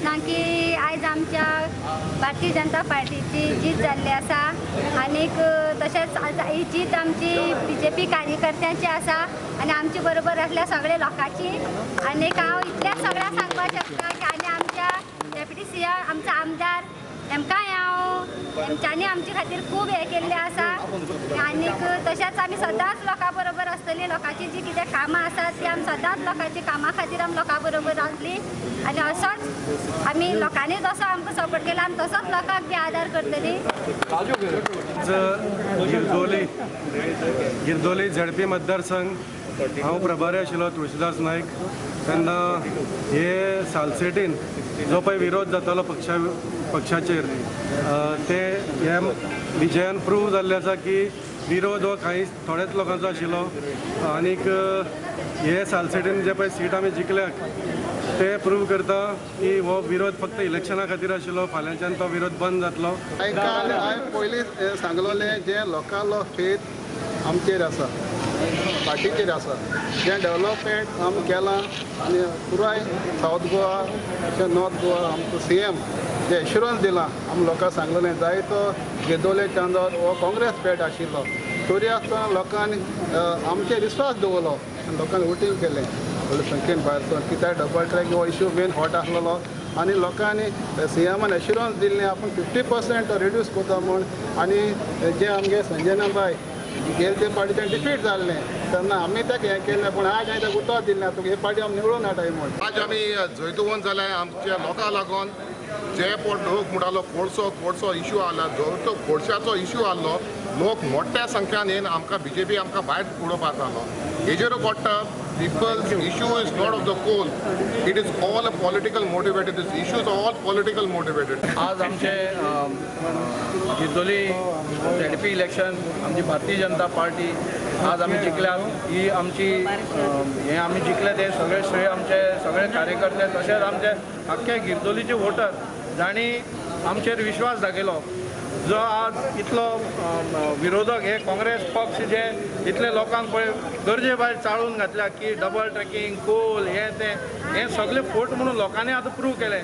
दिसना की आयज आमच्या भारतीय जनता पार्टीची जीत जाल्ली आसा आनीक तशेंच ही जीत आमची BJP कार्यकर्त्यांची आसा आनी आमचे बरोबर आसल्या सगळ्या लोकांची। आनीक हांव इतलेंच सगळ्यांक सांगपाक शकता की आनी आमच्या डेप्युटी CM आमचो आमदार हेमकांय हांव हेंच्यांनी आमचे खातीर खूब हें केल्लें आसा आनीक तशेंच आमी सदांच लोकां बरोबर आसतलीं। लोकांची जी कितें कामां आसात ती आमी सदांच लोकांची कामां खातीर आमी लोकां बरोबर आसलीं आनी असोच आमी लोकांनी जसो आमकां सपोर्ट केला आमी तसोच लोकांक बी आदार करतलीं। गिरदोली ZP मतदारसंघ हांव प्रभारी आशिल्लो तुळशीदास नायक तेन्ना हे सालसेटीन जो पळय विरोध जातालो पक्षाचेर ते ह्या विजयान प्रूव जाल्लें आसा की विरोध हो काही थोड्याच लोकांचो आशिल्लो आनीक हे सालसेटीन जे पळय सीट आमी जिखल्यात ते प्रूव करता की हो विरोध फक्त इलेक्शना खातीर आशिल्लो। फाल्यांच्यान तो विरोध बंद जातलो। हांवें पयलींच सांगलोलें जे लोकांलो फेथ आमचेर आसा, पार्टीचेर आसा, जें डेवलपमेंट आमी केलां आनी पुराय सावथ गोवा अशें नॉर्थ गोवा आमचो CM जे एश्युरन्स दिलां आमी लोकांक सांगलोलें जायतो गिरदोले चांदोर हो काँग्रेस पेट आशिल्लो तरी आसतना लोकांनी आमचेर विस्वास दवरलो आनी लोकांनी वोटींग केलें व्हडले संख्येन भायर सर कित्याक डबल ट्रॅक हो इश्यू मेन हॉट आसलेलो आनी लोकांनी CMन एश्युरन्स दिल्लें आपूण 50% रिड्यूस करता म्हूण आनी जे आमगे संजना बाय गेल ते पार्टीच्यान डिफीट जाल्लें तेन्ना आमी ताका हें केल्लें पूण आज हांवें ताका उतर दिल्लें तुका हे पार्टी आमी निवडून हाडटाय म्हूण। आज आमी जैतवन जाल्यार आमच्या लोकांक लागून जे लोक म्हणटालो कोळसो इश्यू आसला जो कोळशाचो इश्यू आसलो लोक मोठ्या संख्यान येवन आमकां BJP आमकां भायर उडोवपाक लागलो हेजेर पडटा people's issue is not of the coal, it is all political motivated. This issues are all political motivated. आज आमचे गिरदोली ZP इलेक्शन आमची भारतीय जनता पार्टी आज आमी जिखल्यात ही आमची हे आमी जिखले ते सगळे श्रेय आमचे सगळे कार्यकर्ते तशेंच आमचे आख्खे गिरदोलीचे वोटर जाणी आमचेर विश्वास दाखयलो जो आज इतलो विरोधक हे काँग्रेस पक्ष जे इतले लोकांक पळय गरजे भायर चाळून घातल्या की डबल ट्रॅकिंग कोल हे ते हे सगळे फोट म्हणून लोकांनी आतां प्रूव केले।